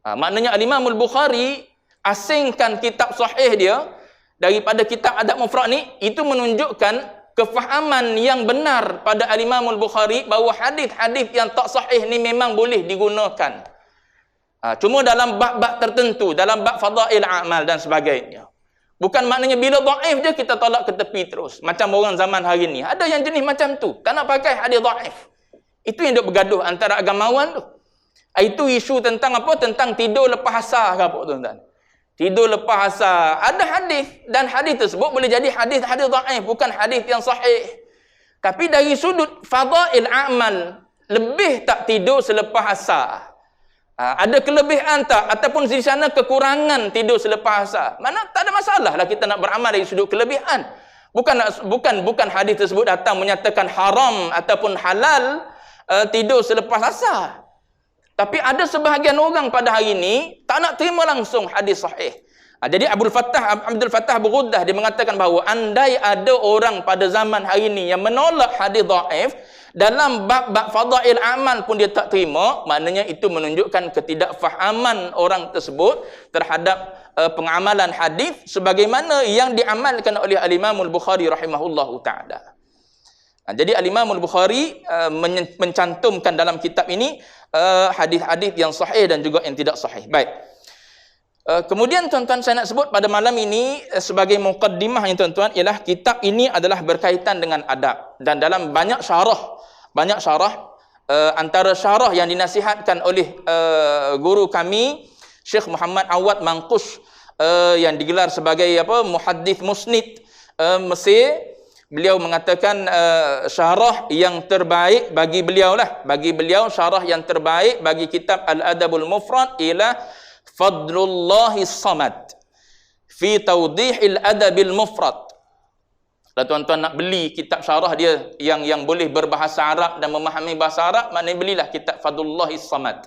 Speaker 1: Maknanya Al-Imamul Bukhari asingkan kitab sahih dia daripada kitab Adab Mufrad ni, itu menunjukkan kefahaman yang benar pada Al-Imamul Bukhari bahawa hadis-hadis yang tak sahih ni memang boleh digunakan. Cuma dalam bab-bab tertentu, dalam bab fadail amal dan sebagainya. Bukan maknanya bila dhaif je kita tolak ke tepi terus. Macam orang zaman hari ni. Ada yang jenis macam tu. Tak nak pakai hadis dhaif. Itu yang duk bergaduh antara agamawan tu. Itu isu tentang apa? Tentang tidur lepas asar ke apa tuan-tuan. Tidur lepas asar. Ada hadis dan hadis tersebut boleh jadi hadis dhaif, bukan hadis yang sahih. Tapi dari sudut fadail amal, lebih tak tidur selepas asar. Ada kelebihan tak? Ataupun di sana kekurangan tidur selepas asar? Mana tak ada masalah lah kita nak beramal dari sudut kelebihan. Bukan hadis tersebut datang menyatakan haram ataupun halal tidur selepas asar. Tapi ada sebahagian orang pada hari ini tak nak terima langsung hadis sahih. Jadi Abdul Fattah Beruddah dia mengatakan bahawa andai ada orang pada zaman hari ini yang menolak hadis dhaif, dalam bab fadail amal pun dia tak terima, maknanya itu menunjukkan ketidakfahaman orang tersebut terhadap pengamalan hadis sebagaimana yang diamalkan oleh Al-Imam Al-Bukhari rahimahullahu taala. Jadi Al-Imam Al-Bukhari mencantumkan dalam kitab ini hadis-hadis yang sahih dan juga yang tidak sahih. Baik. Kemudian tuan-tuan saya nak sebut pada malam ini sebagai muqaddimah yang tuan-tuan ialah kitab ini adalah berkaitan dengan adab, dan dalam banyak syarah antara syarah yang dinasihatkan oleh guru kami Syekh Muhammad Awad Manqush yang digelar sebagai muhaddits musnid Mesir, beliau mengatakan syarah yang terbaik bagi beliau syarah yang terbaik bagi kitab Al-Adabul Mufrad ialah Fadlullahis Samad fi Tawdihil Adabil Mufrad. Kalau tuan-tuan nak beli kitab syarah dia yang boleh berbahasa Arab dan memahami bahasa Arab, maknanya belilah kitab Fadlullahis Samad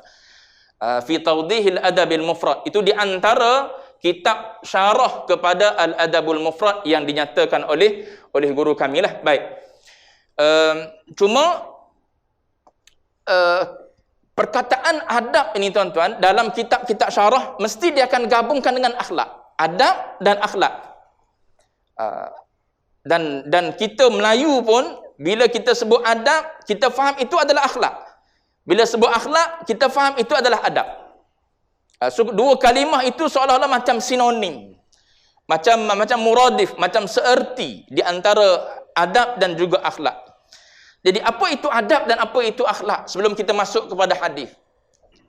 Speaker 1: fi Tawdihil Adabil Mufrad. Itu di antara kitab syarah kepada Al-Adabul Mufrad yang dinyatakan oleh guru kami lah. Baik. Perkataan adab ini tuan-tuan dalam kitab-kitab syarah mesti dia akan gabungkan dengan akhlak. Adab dan akhlak. Dan kita Melayu pun bila kita sebut adab, kita faham itu adalah akhlak. Bila sebut akhlak, kita faham itu adalah adab. So, dua kalimah itu seolah-olah macam sinonim. Macam muradif, macam seerti di antara adab dan juga akhlak. Jadi apa itu adab dan apa itu akhlak? Sebelum kita masuk kepada hadis,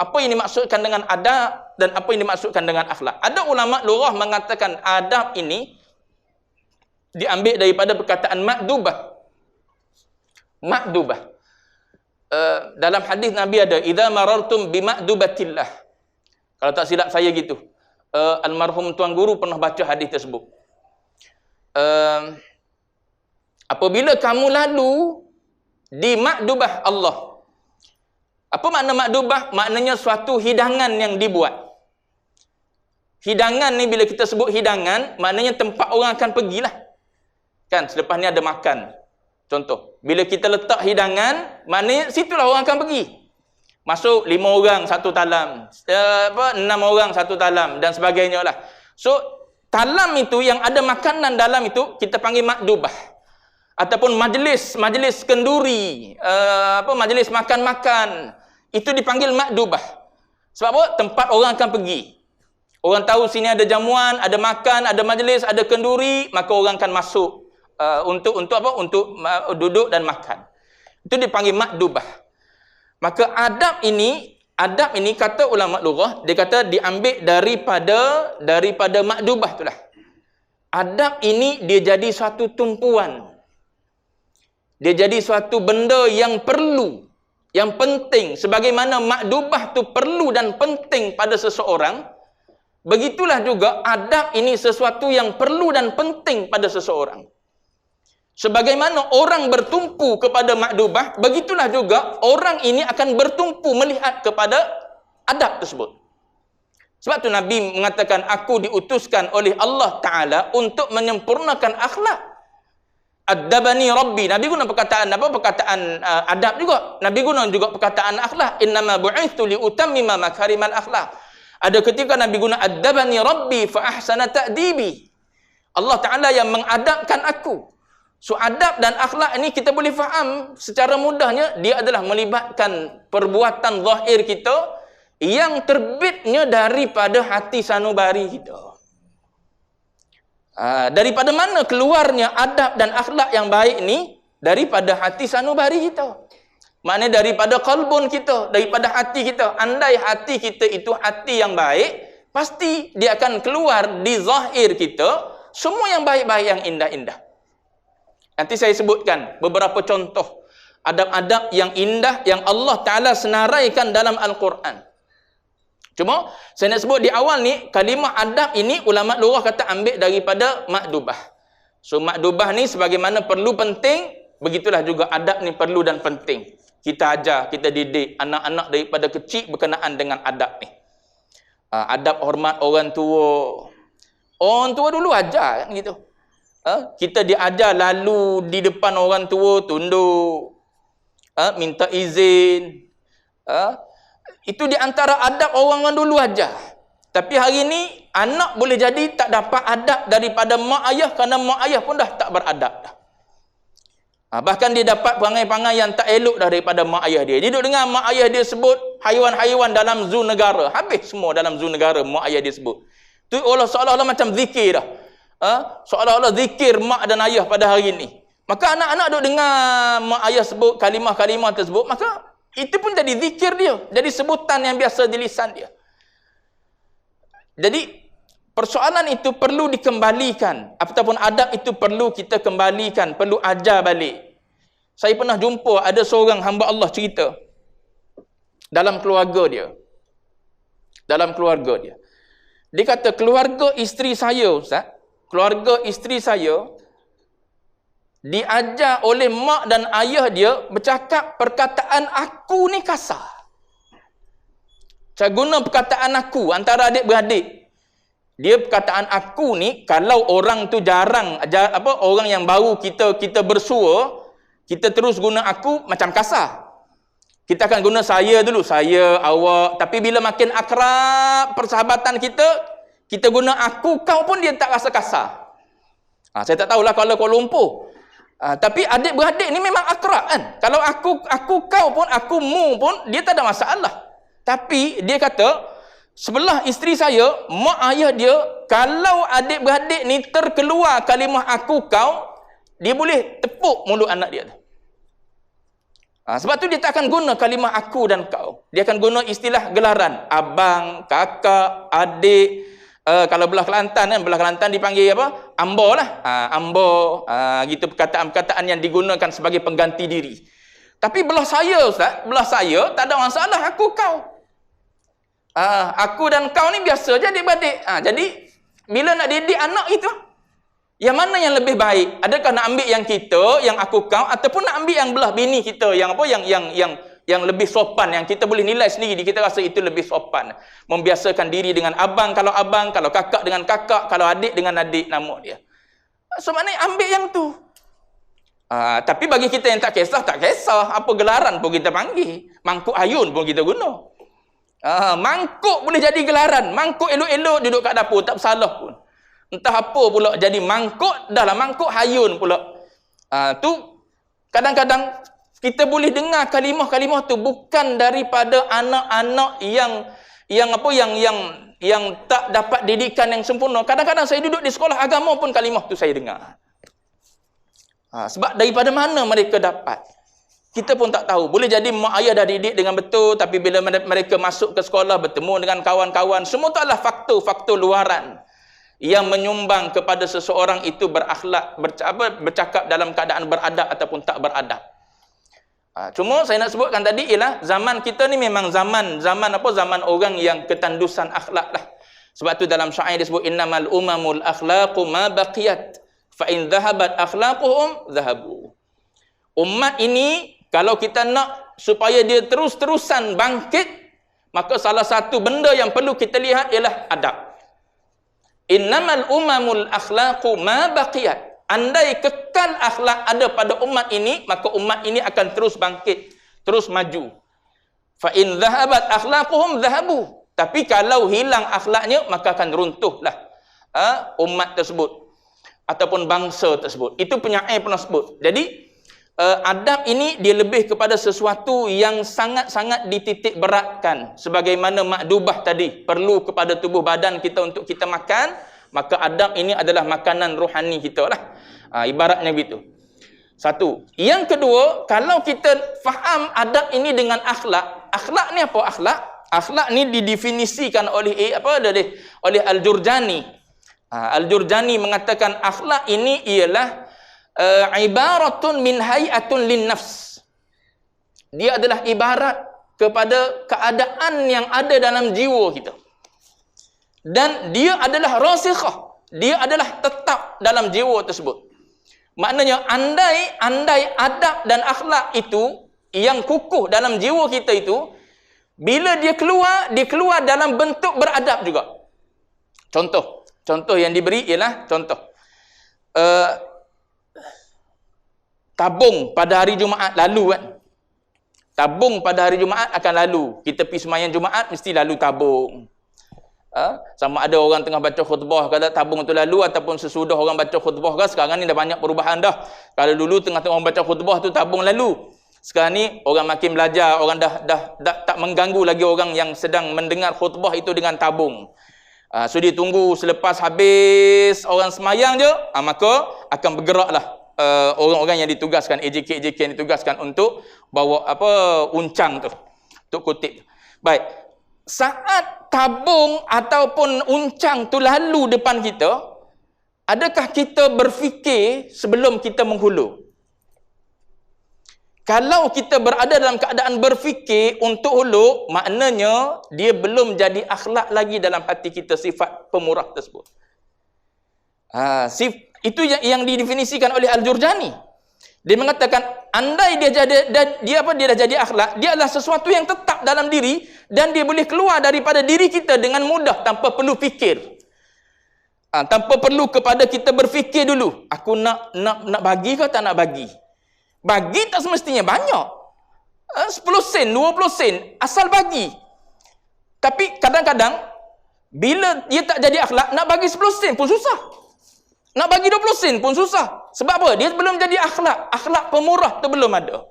Speaker 1: apa yang dimaksudkan dengan adab dan apa yang dimaksudkan dengan akhlak? Ada ulama lughah mengatakan adab ini diambil daripada perkataan ma'dubah. Ma'dubah. Dalam hadis Nabi ada idza marartum bi ma'dubatillah. Kalau tak silap saya gitu. Almarhum tuan guru pernah baca hadis tersebut. Apabila kamu lalu di ma'dubah Allah. Apa makna ma'dubah? Maknanya suatu hidangan yang dibuat. Hidangan ni bila kita sebut hidangan, maknanya tempat orang akan pergilah. Kan, selepas ni ada makan. Contoh, bila kita letak hidangan, maknanya situlah orang akan pergi. Masuk 5 orang satu talam, 6 orang satu talam dan sebagainya lah. So, talam itu yang ada makanan dalam itu kita panggil ma'dubah. Ataupun majlis kenduri, majlis makan-makan, itu dipanggil ma'dubah. Sebab apa? Tempat orang akan pergi. Orang tahu sini ada jamuan, ada makan, ada majlis, ada kenduri, maka orang akan masuk untuk duduk dan makan. Itu dipanggil ma'dubah. Maka adab ini kata ulama lughah, dia kata diambil daripada ma'dubah itulah. Adab ini dia jadi suatu tumpuan. Dia jadi suatu benda yang perlu, yang penting. Sebagaimana ma'dubah tu perlu dan penting pada seseorang, begitulah juga adab ini sesuatu yang perlu dan penting pada seseorang. Sebagaimana orang bertumpu kepada ma'dubah, begitulah juga orang ini akan bertumpu melihat kepada adab tersebut. Sebab tu Nabi mengatakan, aku diutuskan oleh Allah Ta'ala untuk menyempurnakan akhlak. Addabani Rabbi. Nabi guna perkataan adab juga. Nabi guna juga perkataan akhlak. Innama bu'ithu liutammima makarimal akhlak. Ada ketika Nabi guna addabani Rabbi fa ahsana ta'dibi. Allah Ta'ala yang mengadabkan aku. So adab dan akhlak ini kita boleh faham secara mudahnya, dia adalah melibatkan perbuatan zahir kita yang terbitnya daripada hati sanubari kita. Daripada mana keluarnya adab dan akhlak yang baik ni? Daripada hati sanubari kita. Maknanya daripada qalbun kita, daripada hati kita. Andai hati kita itu hati yang baik, pasti dia akan keluar di zahir kita semua yang baik-baik, yang indah-indah. Nanti saya sebutkan beberapa contoh adab-adab yang indah yang Allah Ta'ala senaraikan dalam Al-Quran. Cuma saya nak sebut di awal ni, kalimah adab ini ulama lughah kata ambil daripada makdubah. So makdubah ni sebagaimana perlu penting, begitulah juga adab ni perlu dan penting. Kita ajar, kita didik anak-anak daripada kecil berkenaan dengan adab ni. Adab hormat orang tua. Orang tua dulu ajar kan gitu. Kita diajar lalu di depan orang tua tunduk. Minta izin. Itu di antara adab orang dulu aja. Tapi hari ni anak boleh jadi tak dapat adab daripada mak ayah kerana mak ayah pun dah tak beradab dah. Bahkan dia dapat perangai-perangai yang tak elok daripada mak ayah dia. Dia duduk dengar mak ayah dia sebut haiwan-haiwan dalam zoo negara. Habis semua dalam zoo negara mak ayah dia sebut. Tu seolah-olah macam zikir dah. Seolah-olah zikir mak dan ayah pada hari ni. Maka anak-anak duduk dengar mak ayah sebut kalimah-kalimah tersebut, maka itu pun jadi zikir dia. Jadi sebutan yang biasa di lisan dia. Jadi, persoalan itu perlu dikembalikan. Ataupun adab itu perlu kita kembalikan. Perlu ajar balik. Saya pernah jumpa ada seorang hamba Allah cerita. Dalam keluarga dia. Dia kata, keluarga isteri saya, Ustaz. Keluarga isteri saya diajar oleh mak dan ayah dia bercakap perkataan aku ni kasar. Saya guna perkataan aku antara adik-beradik. Dia perkataan aku ni kalau orang tu jarang orang yang baru kita bersua, kita terus guna aku macam kasar. Kita akan guna saya dulu, saya, awak, tapi bila makin akrab persahabatan kita guna aku kau pun dia tak rasa kasar. Saya tak tahulah kalau Kuala Lumpur. Tapi adik-beradik ni memang akrab kan. Kalau aku kau pun, aku mu pun, dia tak ada masalah. Tapi dia kata, sebelah isteri saya, mak ayah dia, kalau adik-beradik ni terkeluar kalimah aku kau, dia boleh tepuk mulut anak dia. Sebab tu dia tak akan guna kalimah aku dan kau. Dia akan guna istilah gelaran. Abang, kakak, adik. Kalau belah Kelantan kan, belah Kelantan dipanggil apa? Ambo lah. Ambo. Gitu perkataan-perkataan yang digunakan sebagai pengganti diri. Tapi belah saya, Ustaz, belah saya tak ada masalah aku kau. Aku dan kau ni biasa je adik-beradik. Jadi bila nak didik anak itu, yang mana yang lebih baik? Adakah nak ambil yang kita, yang aku kau, ataupun nak ambil yang belah bini kita, yang apa, yang lebih sopan, yang kita boleh nilai sendiri, kita rasa itu lebih sopan. Membiasakan diri dengan abang kalau kakak dengan kakak, kalau adik dengan adik nama dia. So maknanya ambil yang tu. Tapi bagi kita yang tak kisah. Apa gelaran pun kita panggil. Mangkuk ayun pun kita guna. Mangkuk boleh jadi gelaran. Mangkuk elok-elok duduk kat dapur, tak bersalah pun. Entah apa pula jadi mangkuk, dah lah mangkuk hayun pula. Tu kadang-kadang kita boleh dengar kalimah-kalimah tu bukan daripada anak-anak yang tak dapat didikan yang sempurna. Kadang-kadang saya duduk di sekolah agama pun kalimah tu saya dengar. Sebab daripada mana mereka dapat? Kita pun tak tahu. Boleh jadi mak ayah dah didik dengan betul, tapi bila mereka masuk ke sekolah, bertemu dengan kawan-kawan, semua tu adalah faktor-faktor luaran yang menyumbang kepada seseorang itu berakhlak, bercakap dalam keadaan beradab ataupun tak beradab. Cuma saya nak sebutkan tadi ialah zaman kita ni memang zaman orang yang ketandusan akhlak lah. Sebab tu dalam syair disebut innamal umamul akhlaqu ma baqiyat fa in dhahabat akhlaquhum dhahabu. Umat ini kalau kita nak supaya dia terus-terusan bangkit, maka salah satu benda yang perlu kita lihat ialah adab. Innamal umamul akhlaqu ma baqiyat. Andai kekal akhlak ada pada umat ini, maka umat ini akan terus bangkit, terus maju. Fa in dhahabat akhlaquhum dhahabu. Tapi kalau hilang akhlaknya, maka akan runtuhlah umat tersebut ataupun bangsa tersebut. Itu penyair pernah sebut. Jadi adab ini dia lebih kepada sesuatu yang sangat-sangat dititik beratkan. Sebagaimana makdubah tadi perlu kepada tubuh badan kita untuk kita makan, maka adab ini adalah makanan rohani kita lah. Ibaratnya begitu. Satu. Yang kedua, kalau kita faham adab ini dengan akhlak. Akhlak ni apa akhlak? Akhlak ni didefinisikan oleh Al-Jurjani. Al-Jurjani mengatakan akhlak ini ialah ibaratun min hay'atun lin nafs. Dia adalah ibarat kepada keadaan yang ada dalam jiwa kita. Dan dia adalah rasikhah. Dia adalah tetap dalam jiwa tersebut. Maknanya andai adab dan akhlak itu yang kukuh dalam jiwa kita itu, bila dia keluar dalam bentuk beradab juga. Contoh yang diberi ialah contoh. Tabung pada hari Jumaat lalu kan. Tabung pada hari Jumaat akan lalu. Kita pergi sembahyang Jumaat mesti lalu tabung. Sama ada orang tengah baca khutbah kata tabung tu lalu, ataupun sesudah orang baca khutbah kan. Sekarang ni dah banyak perubahan dah. Kalau dulu tengah-tengah orang baca khutbah tu tabung lalu. Sekarang ni orang makin belajar, orang dah tak mengganggu lagi orang yang sedang mendengar khutbah itu dengan tabung. So dia tunggu selepas habis orang semayang je, maka akan bergeraklah orang-orang yang ditugaskan, AJK yang ditugaskan untuk bawa uncang tu, untuk kutip. Baik, saat tabung ataupun uncang tu lalu depan kita, adakah kita berfikir sebelum kita menghulu? Kalau kita berada dalam keadaan berfikir untuk hulu, maknanya dia belum jadi akhlak lagi dalam hati kita, sifat pemurah tersebut. Itu yang didefinisikan oleh Al-Jurjani. Dia mengatakan, andai dia dah jadi akhlak, dia adalah sesuatu yang tetap dalam diri dan dia boleh keluar daripada diri kita dengan mudah tanpa perlu fikir. Tanpa perlu kepada kita berfikir dulu, aku nak bagi ke tak nak bagi? Bagi tak semestinya banyak. 10 sen, 20 sen, asal bagi. Tapi kadang-kadang, bila dia tak jadi akhlak, nak bagi 10 sen pun susah. Nak bagi 20 sen pun susah. Sebab apa? Dia belum jadi akhlak. Akhlak pemurah tu belum ada.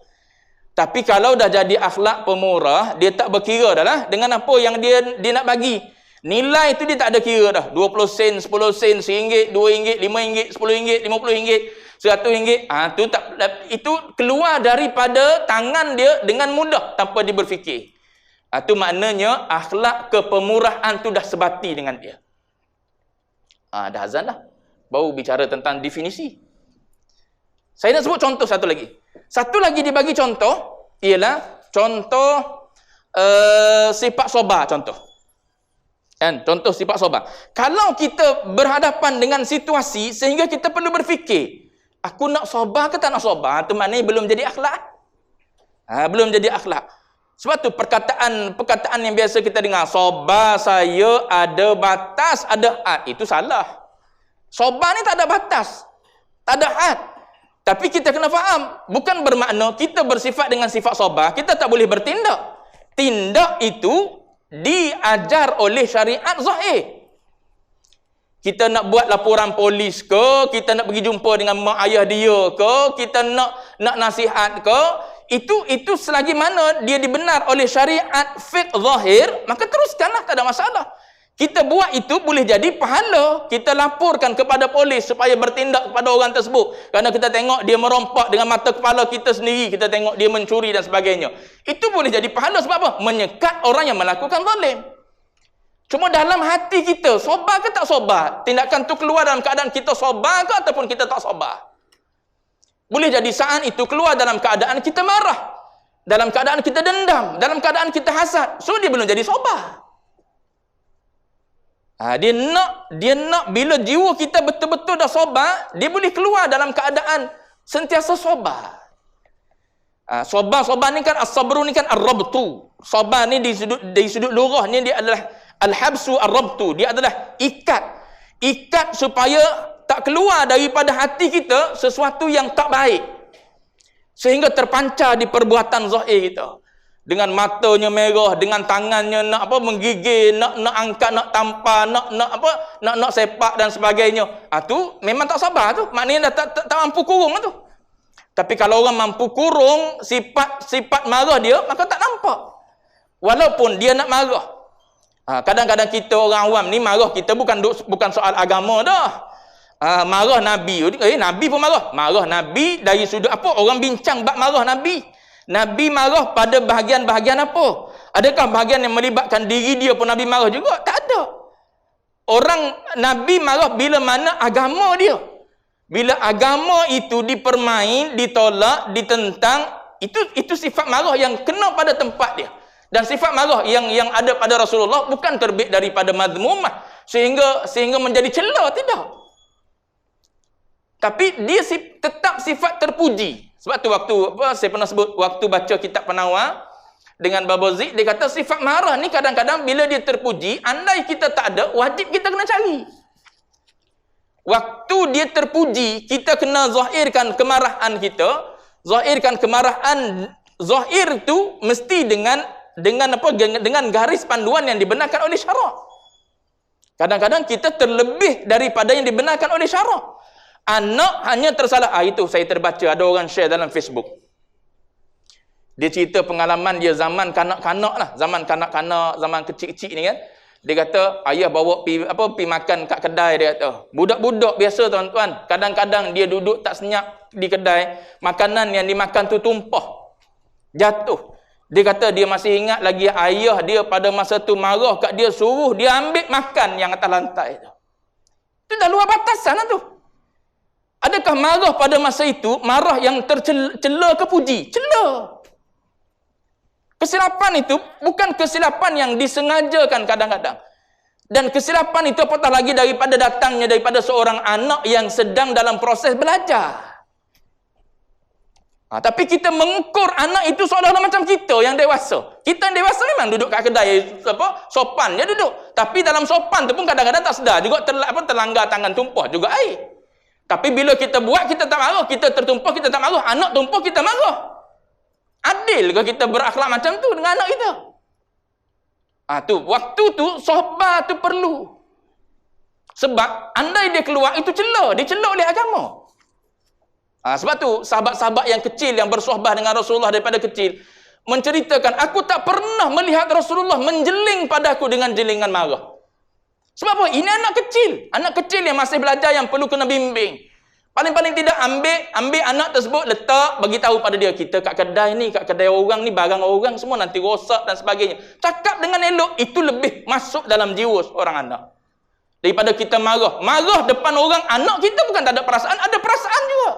Speaker 1: Tapi kalau dah jadi akhlak pemurah, dia tak berkira dah lah dengan apa yang dia nak bagi. Nilai tu dia tak ada kira dah. 20 sen, 10 sen, RM1, RM2, RM5, RM10, RM50, RM100, itu keluar daripada tangan dia dengan mudah tanpa dia berfikir. Itu maknanya akhlak kepemurahan tu dah sebati dengan dia. Dah azan dah. Baru bicara tentang definisi. Saya nak sebut contoh satu lagi. Satu lagi dibagi contoh ialah contoh sifat sabar contoh. Kan? Contoh sifat sabar. Kalau kita berhadapan dengan situasi sehingga kita perlu berfikir, aku nak sabar ke tak nak sabar? Itu maknanya belum jadi akhlak. Belum jadi akhlak. Sebab tu perkataan yang biasa kita dengar, sabar saya ada batas, ada had. Itu salah. Sabar ni tak ada batas, tak ada had. Tapi kita kena faham, bukan bermakna kita bersifat dengan sifat sabar, kita tak boleh bertindak. Tindak itu diajar oleh syariat zahir. Kita nak buat laporan polis ke, kita nak pergi jumpa dengan mak ayah dia ke, kita nak nasihat ke, itu selagi mana dia dibenar oleh syariat fiqh zahir, maka teruskanlah, tak ada masalah. Kita buat itu boleh jadi pahala. Kita laporkan kepada polis supaya bertindak kepada orang tersebut. Kerana kita tengok dia merompak dengan mata kepala kita sendiri, kita tengok dia mencuri dan sebagainya. Itu boleh jadi pahala sebab apa? Menyekat orang yang melakukan zalim. Cuma dalam hati kita, sabar ke tak sabar? Tindakan tu keluar dalam keadaan kita sabar ke ataupun kita tak sabar? Boleh jadi saat itu keluar dalam keadaan kita marah, dalam keadaan kita dendam, dalam keadaan kita hasad. So dia belum jadi sabar. Dia nak bila jiwa kita betul-betul dah sabar, dia boleh keluar dalam keadaan sentiasa sabar. Sabar ni kan, as-sabru ni kan ar-rabtu. Sabar ni di sudut lughah ni dia adalah al-habsu ar-rabtu. Dia adalah ikat supaya tak keluar daripada hati kita sesuatu yang tak baik, sehingga terpancar di perbuatan zahir kita. Dengan matanya merah, dengan tangannya nak menggigil, nak angkat, nak tampar, nak sepak dan sebagainya. Tu memang tak sabar tu. Maknanya dah tak mampu kurung tu. Tapi kalau orang mampu kurung sifat marah dia, maka tak nampak. Walaupun dia nak marah. Kadang-kadang kita orang awam ni marah kita bukan soal agama dah. Marah Nabi. Nabi pun marah. Marah Nabi dari sudut apa? Orang bincang bab marah Nabi. Nabi marah pada bahagian-bahagian apa? Adakah bahagian yang melibatkan diri dia pun Nabi marah juga? Tak ada. Orang Nabi marah bila mana agama dia. Bila agama itu dipermain, ditolak, ditentang, itu sifat marah yang kena pada tempat dia. Dan sifat marah yang ada pada Rasulullah bukan terbit daripada madmumah sehingga menjadi cela, tidak. Tapi dia tetap sifat terpuji. Sebab tu saya pernah sebut waktu baca kitab Penawar dengan Babazi, dia kata sifat marah ni kadang-kadang bila dia terpuji, andai kita tak ada, wajib kita kena cari. Waktu dia terpuji, kita kena zahirkan kemarahan kita. Zahirkan kemarahan, zahir tu mesti dengan garis panduan yang dibenarkan oleh syarak. Kadang-kadang kita terlebih daripada yang dibenarkan oleh syarak. Anak hanya tersalah. Itu saya terbaca ada orang share dalam Facebook. Dia cerita pengalaman dia zaman kanak-kanak lah, zaman kanak-kanak, zaman kecil-kecil ni kan. Dia kata ayah bawa pi makan kat kedai, dia kata. Budak-budak biasa tuan-tuan, kadang-kadang dia duduk tak senyap di kedai, makanan yang dimakan tu tumpah, jatuh. Dia kata dia masih ingat lagi ayah dia pada masa tu marah kat dia, suruh dia ambil makan yang atas lantai tu. Itu dah luar batasan lah tu. Adakah marah pada masa itu marah yang tercela ke puji? Cela. Kesilapan itu bukan kesilapan yang disengajakan kadang-kadang. Dan kesilapan itu apatah lagi daripada datangnya daripada seorang anak yang sedang dalam proses belajar. Tapi kita mengukur anak itu seolah-olah macam kita yang dewasa. Kita yang dewasa memang duduk kat kedai sopan je duduk. Tapi dalam sopan tu pun kadang-kadang tak sedar juga terlanggar tangan tumpah juga air. Tapi bila kita buat, kita tak marah. Kita tertumpah, kita tak marah. Anak tumpah, kita marah. Adil ke kita berakhlak macam tu dengan anak kita? Waktu tu, sabar tu perlu. Sebab, andai dia keluar, itu cela. Dia cela oleh agama. Sebab tu, sahabat-sahabat yang kecil, yang bersohbah dengan Rasulullah daripada kecil, menceritakan, aku tak pernah melihat Rasulullah menjeling padaku dengan jelingan marah. Sebab apa? Ini anak kecil yang masih belajar, yang perlu kena bimbing. Paling-paling tidak ambil anak tersebut, letak, bagi tahu pada dia, kita kat kedai ni, kat kedai orang ni, barang orang semua nanti rosak dan sebagainya. Cakap dengan elok, itu lebih masuk dalam jiwa seorang anak. Daripada kita marah. Marah depan orang, anak kita bukan tak ada perasaan, ada perasaan juga.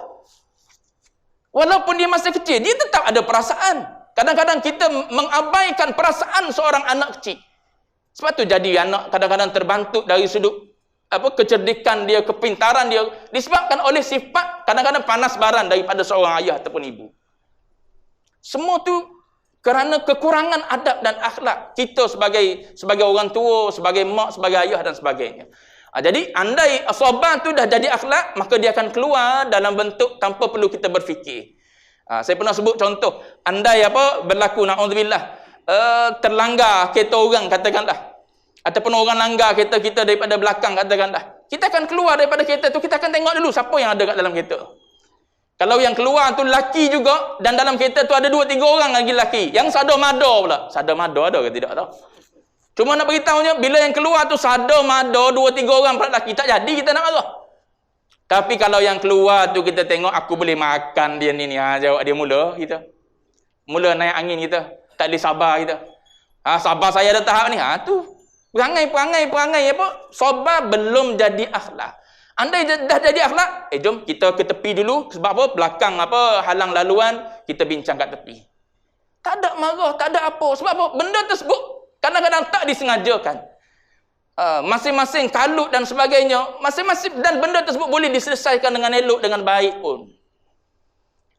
Speaker 1: Walaupun dia masih kecil, dia tetap ada perasaan. Kadang-kadang kita mengabaikan perasaan seorang anak kecil. Sebab tu jadi anak kadang-kadang terbantu dari sudut kecerdikan dia, kepintaran dia, disebabkan oleh sifat kadang-kadang panas baran daripada seorang ayah ataupun ibu. Semua tu kerana kekurangan adab dan akhlak kita sebagai orang tua, sebagai mak, sebagai ayah dan sebagainya. Jadi andai sabar tu dah jadi akhlak, maka dia akan keluar dalam bentuk tanpa perlu kita berfikir. Saya pernah sebut contoh, andai berlaku naudzubillah terlanggar kereta orang katakanlah, ataupun orang langgar kereta kita daripada belakang katakanlah, kita akan keluar daripada kereta tu, kita akan tengok dulu siapa yang ada kat dalam kereta. Kalau yang keluar tu lelaki juga, dan dalam kereta tu ada 2-3 orang lagi lelaki, yang sadar-madar pula. Sadar-madar ada ke tidak tahu. Cuma nak beritahunya, bila yang keluar tu sadar-madar 2-3 orang pula lelaki, tak jadi kita nak marah. Tapi kalau yang keluar tu kita tengok, aku boleh makan dia ni, jawab dia mula naik angin kita. Tak boleh sabar kita. Sabar saya ada tahap ni. Tu perangai sabar belum jadi akhlak. Andai dah jadi akhlak, jom kita ke tepi dulu. Sebab apa? Belakang halang laluan, kita bincang kat tepi. Tak ada marah, tak ada apa. Sebab apa? Benda tersebut kadang-kadang tak disengajakan. Masing-masing kalut dan sebagainya, masing-masing, dan benda tersebut boleh diselesaikan dengan elok, dengan baik pun.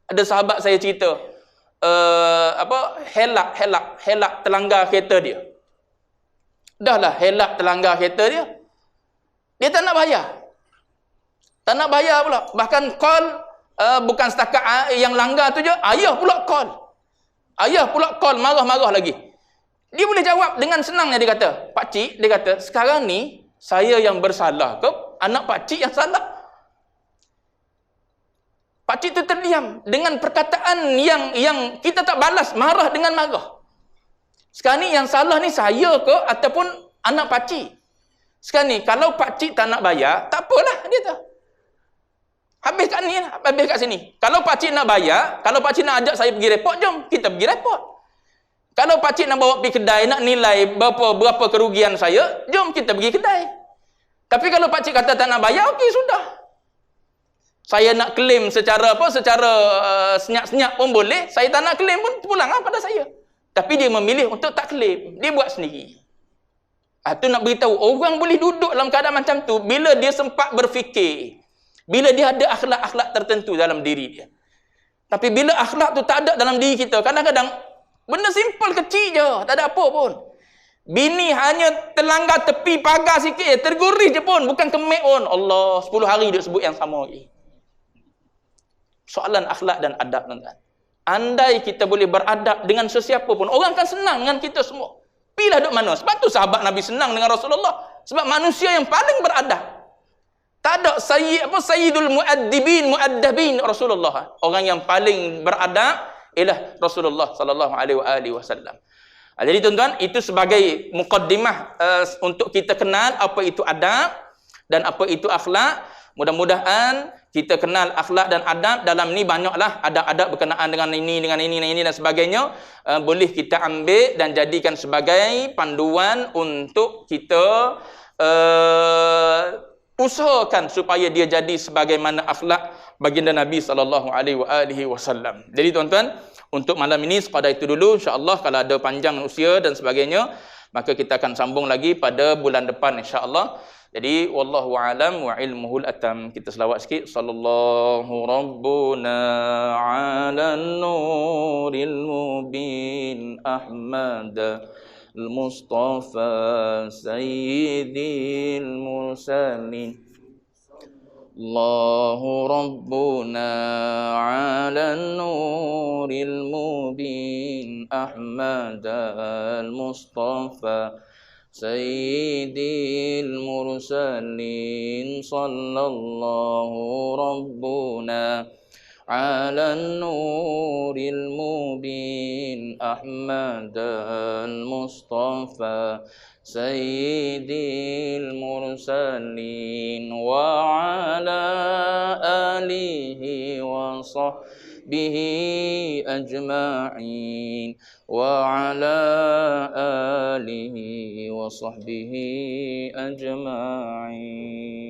Speaker 1: Ada sahabat saya cerita, helak terlanggar kereta dia. Dah helak terlanggar kereta dia. Dia tak nak bayar. Tak nak bayar pula. Bahkan call, bukan setakat yang langgar tu je, ayah pula call. Marah-marah lagi. Dia boleh jawab dengan senangnya, dia kata, pakcik, dia kata, sekarang ni saya yang bersalah ke anak pakcik yang salah? Pakcik tu terdiam dengan perkataan yang kita tak balas, marah dengan marah. Sekarang ni yang salah ni saya ke ataupun anak pakcik? Sekarang ni kalau pakcik tak nak bayar, tak apalah dia tu. Habis kat ni, habis kat sini. Kalau pakcik nak bayar, kalau pakcik nak ajak saya pergi report, jom kita pergi report. Kalau pakcik nak bawa pergi kedai, nak nilai berapa kerugian saya, jom kita pergi kedai. Tapi kalau pakcik kata tak nak bayar, okey sudah. Saya nak claim secara senyap-senyap pun boleh, saya tak nak claim pun pulang pada saya. Tapi dia memilih untuk tak klaim. Dia buat sendiri. Itu nak beritahu, orang boleh duduk dalam keadaan macam tu bila dia sempat berfikir. Bila dia ada akhlak-akhlak tertentu dalam diri dia. Tapi bila akhlak tu tak ada dalam diri kita, kadang-kadang benda simple kecil je, tak ada apa pun. Bini hanya terlanggar tepi pagar sikit, terguris je pun, bukan kemek pun. Allah, 10 hari dia sebut yang sama lagi. Soalan akhlak dan adab, tuan-tuan. Andai kita boleh beradab dengan sesiapa pun, orang akan senang dengan kita semua. Pilah duk mana. Sebab tu sahabat Nabi senang dengan Rasulullah. Sebab manusia yang paling beradab. Tak ada sayyidul muaddabin Rasulullah. Orang yang paling beradab ialah Rasulullah sallallahu alaihi wasallam. Jadi tuan-tuan, itu sebagai mukaddimah untuk kita kenal apa itu adab dan apa itu akhlak. Mudah-mudahan kita kenal akhlak dan adab. Dalam ni banyaklah adab-adab berkenaan dengan ini dan sebagainya. Boleh kita ambil dan jadikan sebagai panduan untuk kita usahakan supaya dia jadi sebagaimana akhlak baginda Nabi SAW. Jadi tuan-tuan, untuk malam ini sekadar itu dulu. InsyaAllah kalau ada panjang usia dan sebagainya, maka kita akan sambung lagi pada bulan depan insyaAllah. Jadi wallahu alam wa ilmuhul atam. Kita selawat sikit. Sallallahu rabbuna ala nuril mubin Ahmad al-Mustafa sayyidil mursalin. Allahu rabbuna ala nuril mubin Ahmad al-Mustafa sayyidil mursalin. Sallallahu rabbuna ala nuril mubin Ahmad al-Mustafa sayyidil mursalin wa ala alihi wa sahbihi ajma'in wa ala alihi wa sahbihi ajma'in.